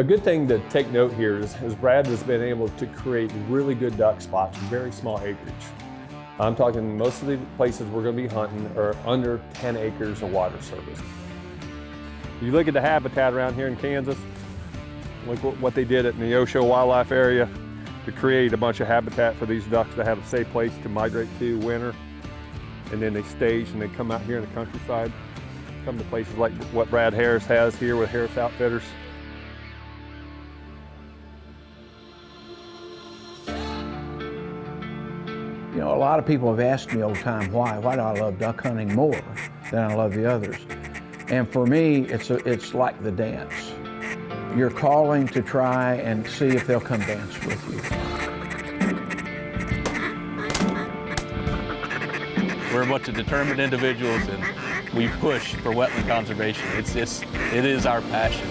A good thing to take note here is Brad has been able to create really good duck spots in very small acreage. I'm talking most of the places we're going to be hunting are under 10 acres of water surface. You look at the habitat around here in Kansas, look what they did at Neosho Wildlife Area to create a bunch of habitat for these ducks to have a safe place to migrate to winter. And then they stage and they come out here in the countryside, come to places like what Brad Harris has here with Harris Outfitters. You know, a lot of people have asked me over time, why do I love duck hunting more than I love the others? And for me, it's like the dance. You're calling to try and see if they'll come dance with you. We're a bunch of determined individuals, and we push for wetland conservation. It is our passion.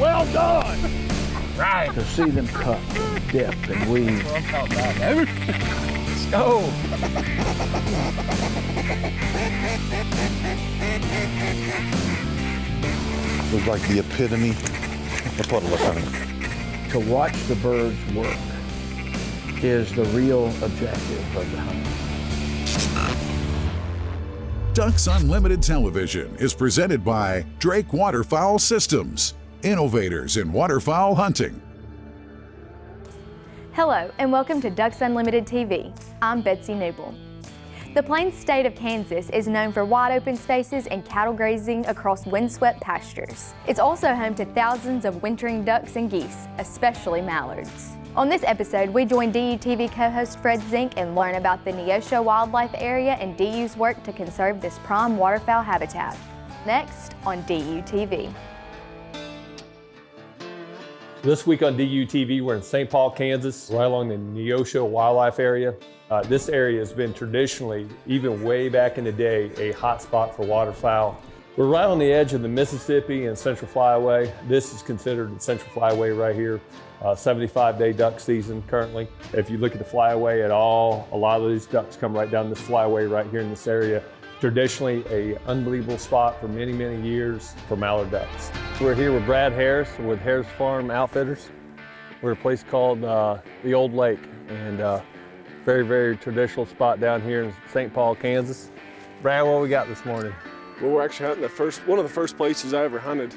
Well done! Right. To see them cut and dip and weave. Let's go! It was like the epitome of puddle hunting. To watch the birds work is the real objective of the hunt. Ducks Unlimited Television is presented by Drake Waterfowl Systems, innovators in waterfowl hunting. Hello and welcome to Ducks Unlimited TV. I'm Betsy Newble. The Plains state of Kansas is known for wide open spaces and cattle grazing across windswept pastures. It's also home to thousands of wintering ducks and geese, especially mallards. On this episode, we join DUTV co-host Fred Zink and learn about the Neosho Wildlife Area and DU's work to conserve this prime waterfowl habitat. Next on DUTV. This week on DUTV, we're in St. Paul, Kansas, right along the Neosho Wildlife Area. This area has been traditionally, even way back in the day, a hot spot for waterfowl. We're right on the edge of the Mississippi and Central Flyway. This is considered the Central Flyway right here. 75-day duck season currently. If you look at the flyway at all, a lot of these ducks come right down this flyway right here in this area. Traditionally, an unbelievable spot for many, many years for mallard ducks. We're here with Brad Harris with Harris Farm Outfitters. We're at a place called the Old Lake, and very, very traditional spot down here in St. Paul, Kansas. Brad, what we got this morning? Well, we're actually hunting one of the first places I ever hunted.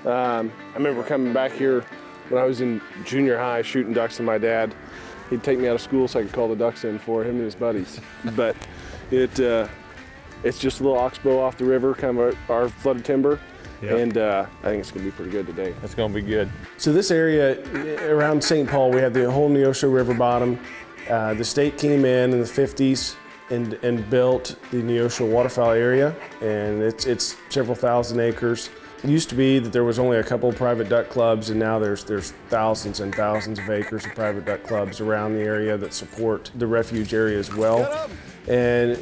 I remember coming back here when I was in junior high shooting ducks with my dad. He'd take me out of school so I could call the ducks in for him and his buddies. But it's just a little oxbow off the river, kind of our flooded timber. Yep. And I think it's gonna be pretty good today. It's gonna be good. So this area around St. Paul, we have the whole Neosho River bottom. The state came in the 50s and built the Neosho Waterfowl Area, and it's several thousand acres. It used to be that there was only a couple of private duck clubs, and now there's thousands and thousands of acres of private duck clubs around the area that support the refuge area as well. And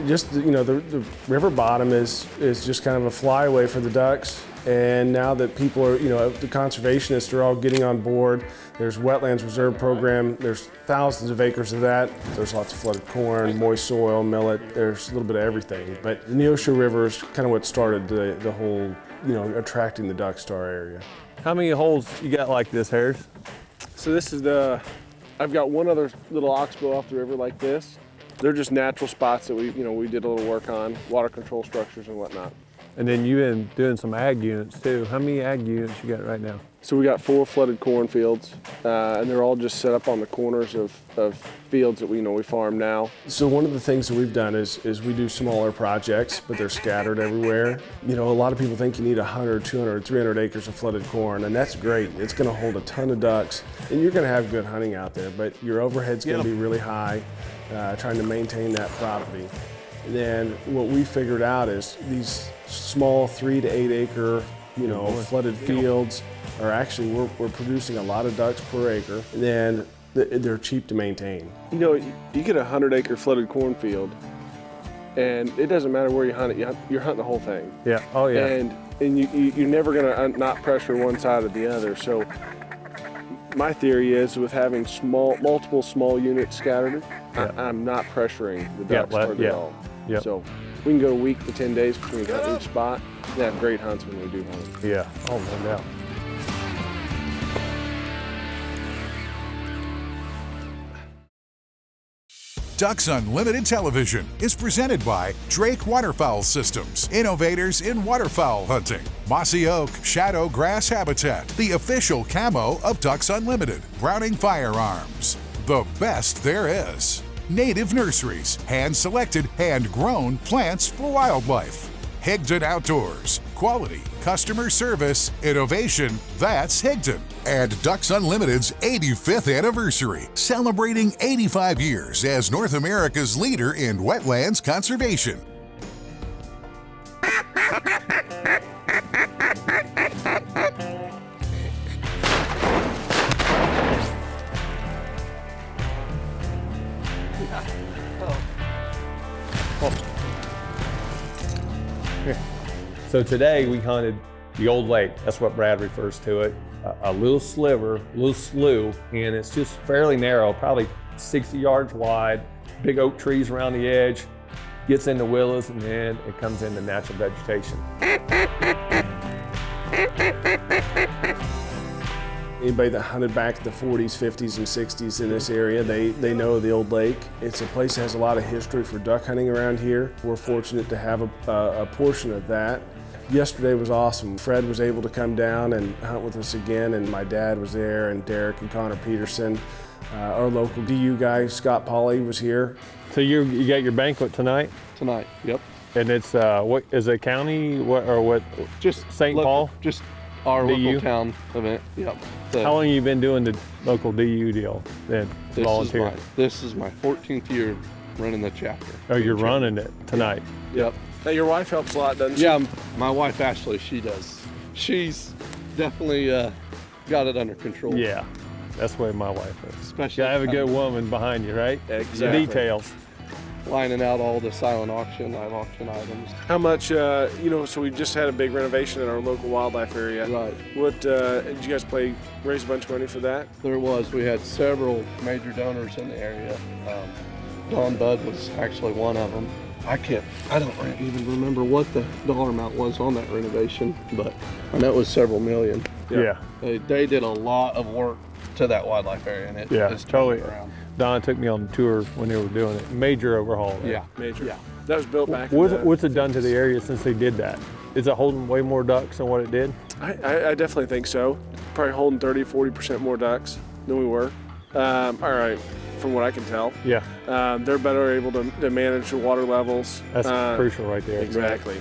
just, you know, the river bottom is just kind of a flyaway for the ducks. And now that people are, you know, the conservationists are all getting on board, there's Wetlands Reserve Program, there's thousands of acres of that. There's lots of flooded corn, moist soil, millet, there's a little bit of everything. But the Neosho River is kind of what started the whole, you know, attracting the ducks to our area. How many holes you got like this, Harris? So this is I've got one other little oxbow off the river like this. They're just natural spots that we did a little work on, water control structures and whatnot. And then you've been doing some ag units too. How many ag units you got right now? So we got 4 flooded cornfields, and they're all just set up on the corners of fields that we farm now. So one of the things that we've done is we do smaller projects, but they're scattered everywhere. You know, a lot of people think you need 100, 200, 300 acres of flooded corn, and that's great. It's gonna hold a ton of ducks, and you're gonna have good hunting out there, but your overhead's gonna be really high, trying to maintain that property. And then what we figured out is these small 3 to 8 acre, flooded fields are actually, we're producing a lot of ducks per acre, and then they're cheap to maintain. You know, you get a 100-acre flooded cornfield, and it doesn't matter where you hunt it, you're hunting the whole thing. Yeah, oh yeah. And you're never gonna not pressure one side or the other. So my theory is with having multiple small units scattered, I'm not pressuring the ducks hardly at all. Yep. So we can go a week to 10 days between hunting each spot. They have great hunts when we do hunt. Yeah, oh, no doubt. Ducks Unlimited Television is presented by Drake Waterfowl Systems, innovators in waterfowl hunting. Mossy Oak Shadow Grass Habitat, the official camo of Ducks Unlimited. Browning Firearms, the best there is. Native Nurseries, hand-selected, hand-grown plants for wildlife. Higdon Outdoors, quality, customer service, innovation, that's Higdon. And Ducks Unlimited's 85th anniversary, celebrating 85 years as North America's leader in wetlands conservation. So today we hunted the old lake. That's what Brad refers to it. A little sliver, a little slough, and it's just fairly narrow, probably 60 yards wide, big oak trees around the edge, gets into willows, and then it comes into natural vegetation. Anybody that hunted back in the 40s, 50s, and 60s in this area, they know the old lake. It's a place that has a lot of history for duck hunting around here. We're fortunate to have a portion of that. Yesterday was awesome. Fred was able to come down and hunt with us again, and my dad was there, and Derek and Connor Peterson. Our local DU guy, Scott Pauley, was here. So you got your banquet tonight? Tonight, yep. And it's, what, is it county, or what? Just St. Paul? Just our DU? local town event, yep. So How long have you been doing the local DU deal then, volunteer? This is my 14th year running the chapter. Oh, you're running it tonight? Yep. Now, your wife helps a lot, doesn't she? Yeah, my wife Ashley, she does. She's definitely got it under control. Yeah, that's the way my wife is. Especially You gotta have a good woman behind you, right? Exactly. The details. lining out all the silent auction, live auction items. How much, so we just had a big renovation in our local wildlife area. Right. What, did you guys raise a bunch of money for that? There was. We had several major donors in the area. Don Budd was actually one of them. I don't even remember what the dollar amount was on that renovation, but I know it was several million. Yeah. They did a lot of work to that wildlife area, and it's totally. around. Don took me on the tour when they were doing it. Major overhaul. There. Yeah. Major. Yeah. That was built back What's it done to the area since they did that? Is it holding way more ducks than what it did? I definitely think so. Probably holding 30-40% more ducks than we were. All right, from what I can tell. Yeah. They're better able to manage the water levels. That's crucial right there. Exactly.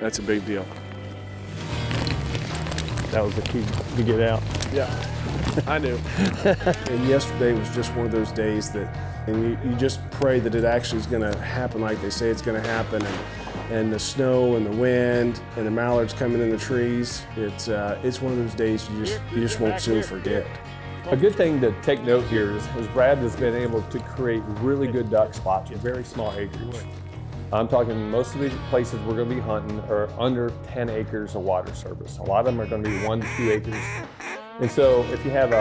That's a big deal. That was the key to get out. Yeah, I knew. And yesterday was just one of those days and you just pray that it actually is going to happen like they say it's going to happen. And the snow and the wind and the mallards coming in the trees, it's one of those days you just won't soon forget. A good thing to take note here is Brad has been able to create really good duck spots with very small acreage. I'm talking most of the places we're going to be hunting are under 10 acres of water surface. A lot of them are going to be 1 to 2 acres. And so if you have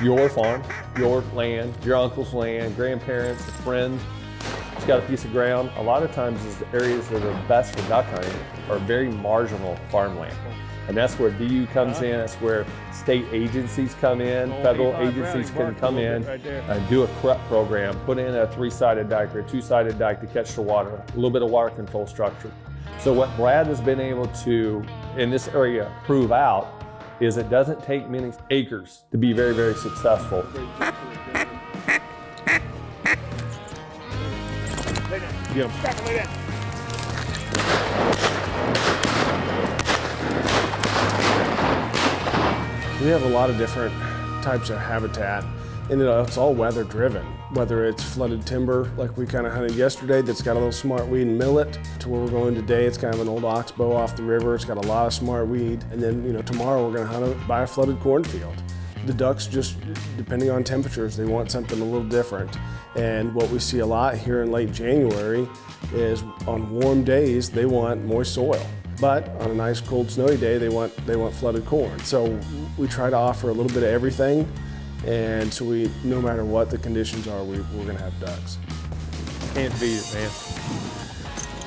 your farm, your land, your uncle's land, grandparents, a friend, it's got a piece of ground, a lot of times the areas that are best for duck hunting are very marginal farmland. And that's where DU comes in, that's where state agencies come in, federal agencies can come in and do a CREP program, put in a 3-sided dike or a 2-sided dike to catch the water, a little bit of water control structure. So what Brad has been able to, in this area, prove out is it doesn't take many acres to be very, very successful. Get him. We have a lot of different types of habitat, and it's all weather driven. Whether it's flooded timber, like we kind of hunted yesterday, that's got a little smartweed and millet, to where we're going today, it's kind of an old oxbow off the river. It's got a lot of smartweed, and then tomorrow we're going to hunt it by a flooded cornfield. The ducks just, depending on temperatures, they want something a little different. And what we see a lot here in late January is on warm days, they want moist soil. But on a nice cold snowy day, they want flooded corn. So we try to offer a little bit of everything, and so no matter what the conditions are, we're gonna have ducks. Can't beat it, man.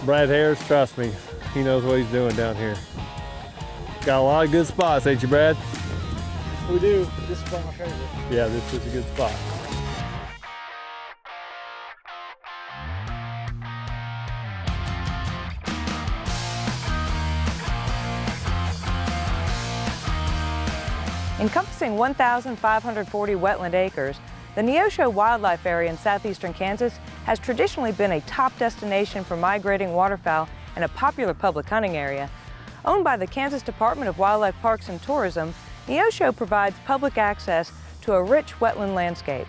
Brad Harris, trust me, He knows what he's doing down here. Got a lot of good spots, ain't you, Brad? We do. This is my favorite. Yeah, this is a good spot. Encompassing 1,540 wetland acres, the Neosho Wildlife Area in southeastern Kansas has traditionally been a top destination for migrating waterfowl and a popular public hunting area. Owned by the Kansas Department of Wildlife Parks and Tourism, Neosho provides public access to a rich wetland landscape.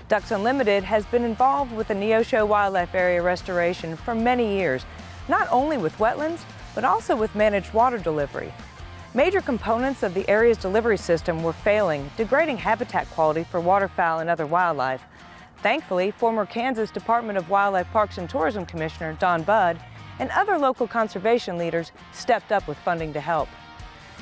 Ducks Unlimited has been involved with the Neosho Wildlife Area restoration for many years, not only with wetlands, but also with managed water delivery. Major components of the area's delivery system were failing, degrading habitat quality for waterfowl and other wildlife. Thankfully, former Kansas Department of Wildlife Parks and Tourism Commissioner Don Budd and other local conservation leaders stepped up with funding to help.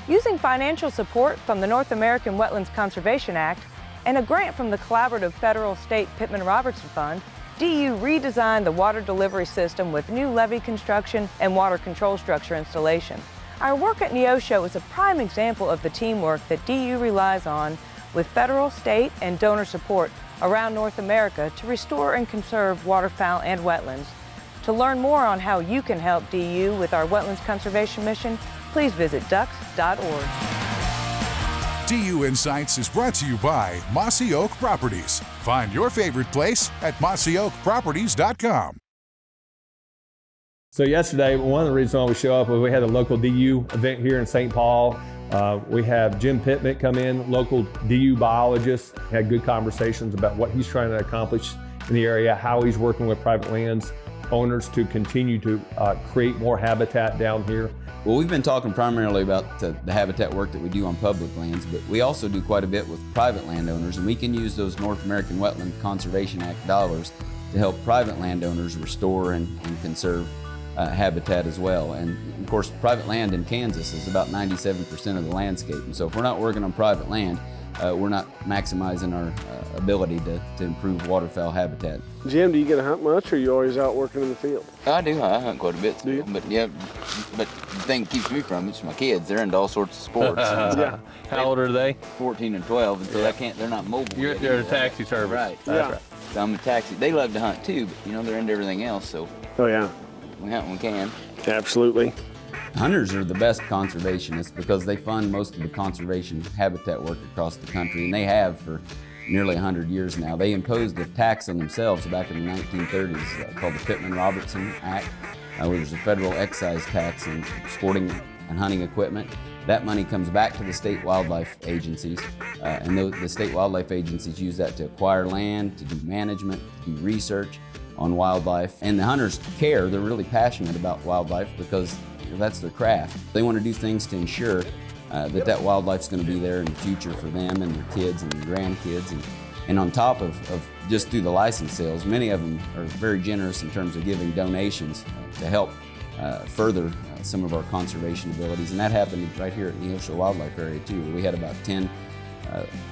Using financial support from the North American Wetlands Conservation Act and a grant from the collaborative federal state Pittman-Robertson Fund, DU redesigned the water delivery system with new levee construction and water control structure installation. Our work at Neosho is a prime example of the teamwork that DU relies on with federal, state, and donor support around North America to restore and conserve waterfowl and wetlands. To learn more on how you can help DU with our wetlands conservation mission, please visit ducks.org. DU Insights is brought to you by Mossy Oak Properties. Find your favorite place at mossyoakproperties.com. So yesterday, one of the reasons why we show up was we had a local DU event here in St. Paul. We have Jim Pittman come in, local DU biologist, had good conversations about what he's trying to accomplish in the area, how he's working with private lands owners to continue to create more habitat down here. Well, we've been talking primarily about the habitat work that we do on public lands, but we also do quite a bit with private landowners, and we can use those North American Wetland Conservation Act dollars to help private landowners restore and conserve habitat as well. And of course, private land in Kansas is about 97% of the landscape. And so if we're not working on private land, we're not maximizing our ability to improve waterfowl habitat. Jim, do you get to hunt much, or are you always out working in the field? I do. I hunt quite a bit. Do you? But yeah, but the thing that keeps me from it's my kids. They're into all sorts of sports. Yeah. How old are they? 14 and 12, and so they're not mobile. They're a taxi service. Right. Yeah. Right. So I'm a taxi. They love to hunt too, but they're into everything else. So Oh yeah. we hunt when we can. Absolutely. Hunters are the best conservationists because they fund most of the conservation habitat work across the country, and they have for nearly 100 years now. They imposed a tax on themselves back in the 1930s called the Pittman-Robertson Act, where there's a federal excise tax on sporting and hunting equipment. That money comes back to the state wildlife agencies, and the state wildlife agencies use that to acquire land, to do management, to do research on wildlife. And the hunters care, they're really passionate about wildlife because that's their craft. They want to do things to ensure that wildlife's going to be there in the future for them and their kids and their grandkids. And on top of just through the license sales, many of them are very generous in terms of giving donations to help further some of our conservation abilities. And that happened right here at the Neosho Wildlife Area too, where we had about 10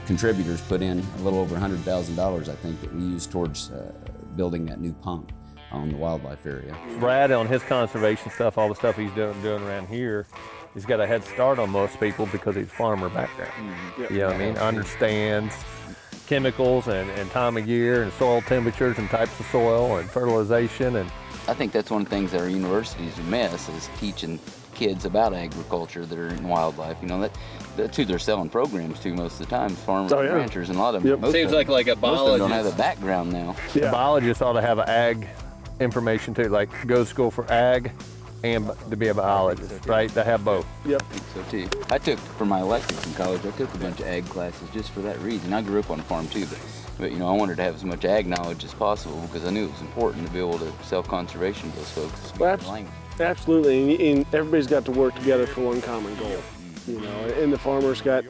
contributors put in a little over $100,000, I think, that we used towards building that new pump on the wildlife area. Brad, on his conservation stuff, all the stuff he's doing around here, he's got a head start on most people because he's a farmer background. Yep. You know what I mean? Understands chemicals and time of year and soil temperatures and types of soil and fertilization. And I think that's one of the things that our universities miss is teaching kids about agriculture that are in wildlife. That's who they're selling programs to most of the time, farmers and ranchers, and a lot of them. Yep. Most Seems of them, like a most of them biologist. don't have the background now. The biologists ought to have an ag information too, like go to school for ag and to be a biologist, right? They have both. Yep. I think so too. I took, for my electives in college, I took a bunch of ag classes just for that reason. I grew up on a farm too, but I wanted to have as much ag knowledge as possible because I knew it was important to be able to sell conservation to those folks. Absolutely, and everybody's got to work together for one common goal. And the farmer's got,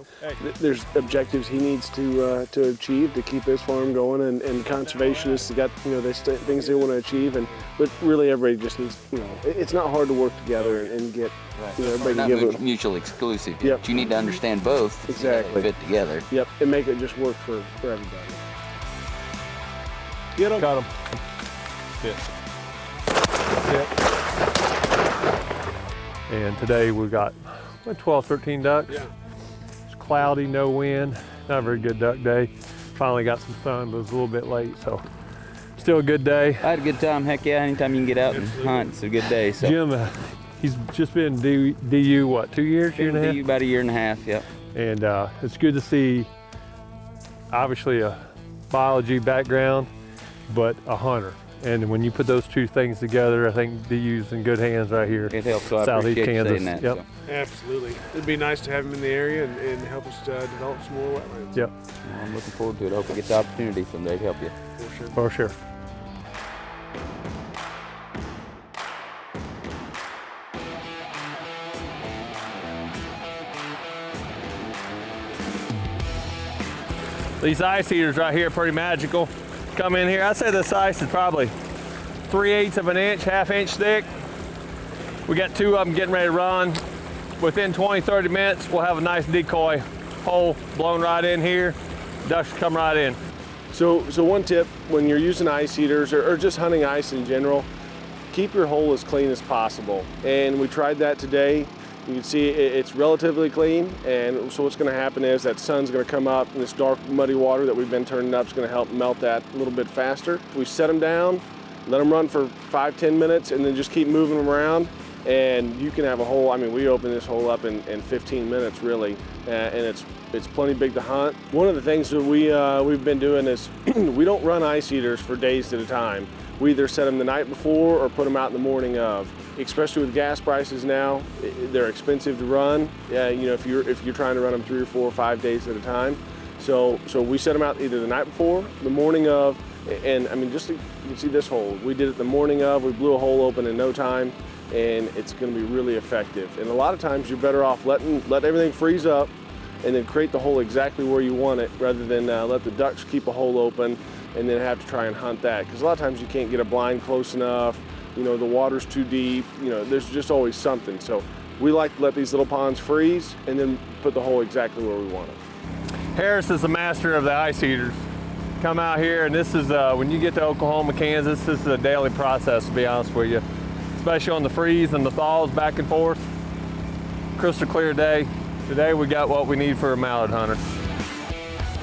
there's objectives he needs to achieve to keep his farm going, and conservationists have got, things they want to achieve, but really everybody just needs, it's not hard to work together and get, everybody not to give it. mutually exclusive. Yep. But you need to understand both. Exactly. To fit together. Yep, and make it just work for everybody. Get them. Got him. Sit. Sit. And today we've got what, 12, 13 ducks. Yeah. It's cloudy, no wind, not a very good duck day. Finally got some sun, but it was a little bit late, so still a good day. I had a good time. Heck yeah, anytime you can get out and hunt, it's a good day. So. Jim, he's just been DU, what, 2 years, year and a half? DU about a year and a half, yep. And it's good to see, obviously a biology background, but a hunter. And when you put those two things together, I think DU's in good hands right here. It helps, so I Southeast appreciate Kansas. you saying that. Yep. So. Absolutely. It'd be nice to have him in the area and help us develop some more wetlands. Yep. Well, I'm looking forward to it. I hope we get the opportunity someday to help you. For sure. For sure. These ice heaters right here are pretty magical. Come in here, I'd say this ice is probably 3/8 of an inch, ½ inch thick. We got two of them getting ready to run. Within 20, 30 minutes, we'll have a nice decoy hole blown right in here. Ducks come right in. So one tip, when you're using ice heaters or just hunting ice in general, keep your hole as clean as possible. And we tried that today. You can see it's relatively clean, and so what's going to happen is that sun's going to come up, and this dark muddy water that we've been turning up is going to help melt that a little bit faster. We set them down, let them run for 5-10 minutes, and then just keep moving them around, and you can have a hole. I mean, we opened this hole up in 15 minutes really, and it's plenty big to hunt. One of the things that we've been doing is we don't run ice heaters for days at a time. We either set them the night before or put them out in the morning of. Especially with gas prices now, they're expensive to run. You know, if you're trying to run them 3 or 4 or 5 days at a time. So we set them out either the night before, the morning of, and I mean, just you can see this hole. We did it the morning of. We blew a hole open in no time, and it's going to be really effective. And a lot of times you're better off let everything freeze up, and then create the hole exactly where you want it, rather than let the ducks keep a hole open and then have to try and hunt that. Because a lot of times you can't get a blind close enough. You know, the water's too deep, you know, there's just always something. So we like to let these little ponds freeze and then put the hole exactly where we want it. Harris is the master of the ice heaters. Come out here, and this is, when you get to Oklahoma, Kansas, this is a daily process, to be honest with you. Especially on the freeze and the thaws back and forth. Crystal clear day. Today we got what we need for a mallard hunter.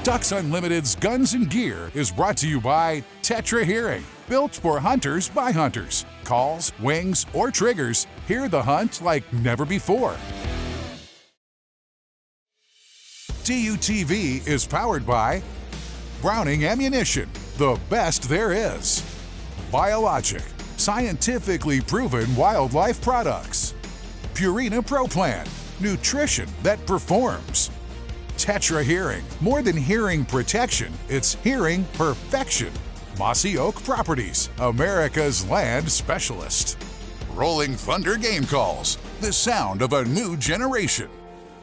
Ducks Unlimited's Guns and Gear is brought to you by Tetra Hearing. Built for hunters by hunters. Calls, wings, or triggers, hear the hunt like never before. DUTV is powered by Browning Ammunition, the best there is. Biologic, scientifically proven wildlife products. Purina Pro Plan, nutrition that performs. Tetra Hearing, more than hearing protection, it's hearing perfection. Mossy Oak Properties, America's land specialist. Rolling Thunder Game Calls, the sound of a new generation.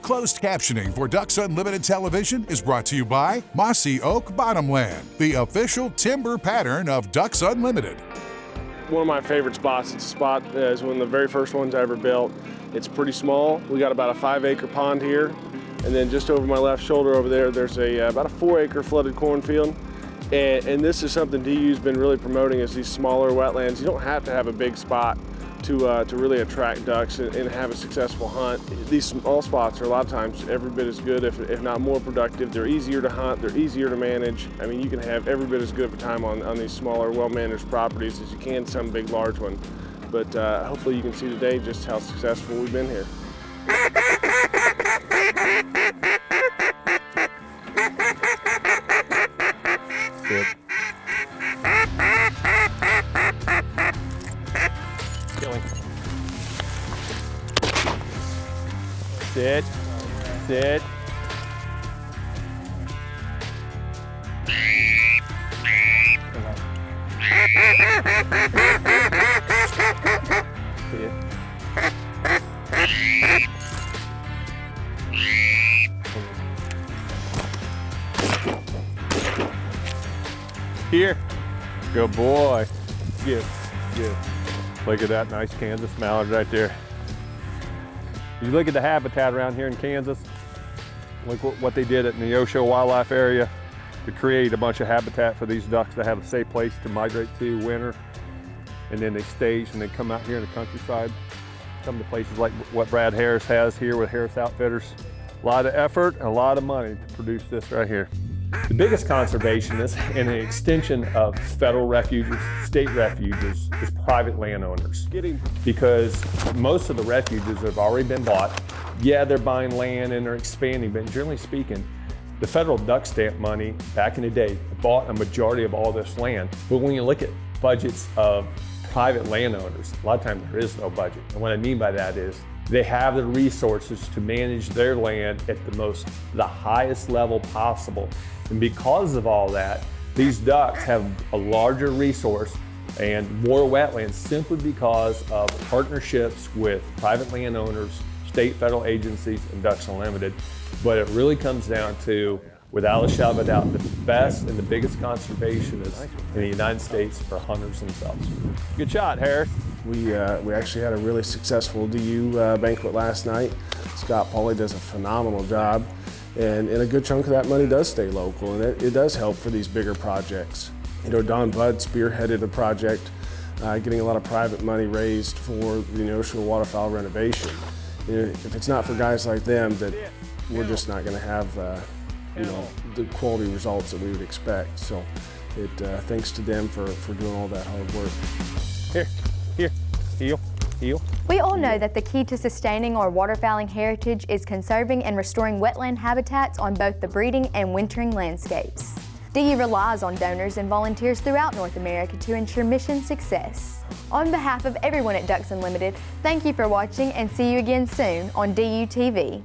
Closed captioning for Ducks Unlimited Television is brought to you by Mossy Oak Bottomland, the official timber pattern of Ducks Unlimited. One of my favorite spots, it's a spot, is one of the very first ones I ever built. It's pretty small. We got about a 5-acre pond here, and then just over my left shoulder over there, there's about a 4-acre flooded cornfield. And this is something DU's been really promoting, is these smaller wetlands. You don't have to have a big spot to really attract ducks and have a successful hunt. These small spots are a lot of times every bit as good, if not more productive. They're easier to hunt, they're easier to manage. I mean, you can have every bit as good of a time on these smaller, well-managed properties as you can some big, large one. But hopefully you can see today just how successful we've been here. Sit. Killing. Sit. Sit. Sit. Here. Good boy. Good. Good. Look at that nice Kansas mallard right there. You look at the habitat around here in Kansas, look what they did at Neosho Wildlife Area to create a bunch of habitat for these ducks to have a safe place to migrate to winter. And then they stage and they come out here in the countryside. come to places like what Brad Harris has here with Harris Outfitters. A lot of effort and a lot of money to produce this right here. The biggest conservationists and an extension of federal refuges, state refuges, is private landowners. Because most of the refuges have already been bought. Yeah, they're buying land and they're expanding, but generally speaking, the federal duck stamp money back in the day bought a majority of all this land. But when you look at budgets of private landowners, a lot of times there is no budget. And what I mean by that is they have the resources to manage their land at the highest level possible. And because of all that, these ducks have a larger resource and more wetlands simply because of partnerships with private landowners, state, federal agencies, and Ducks Unlimited. But it really comes down to, without a shadow of a doubt, the best and the biggest conservationists in the United States are hunters themselves. Good shot, Harris. We actually had a really successful DU banquet last night. Scott Pauly does a phenomenal job, and a good chunk of that money does stay local, and it does help for these bigger projects. You know, Don Budd spearheaded a project getting a lot of private money raised for the Neosho waterfowl renovation. You know, if it's not for guys like them, that we're just not going to have you know, the quality results that we would expect. So thanks to them for doing all that hard work. Here, heel. We all know that the key to sustaining our waterfowling heritage is conserving and restoring wetland habitats on both the breeding and wintering landscapes. DU relies on donors and volunteers throughout North America to ensure mission success. On behalf of everyone at Ducks Unlimited, thank you for watching and see you again soon on DUTV.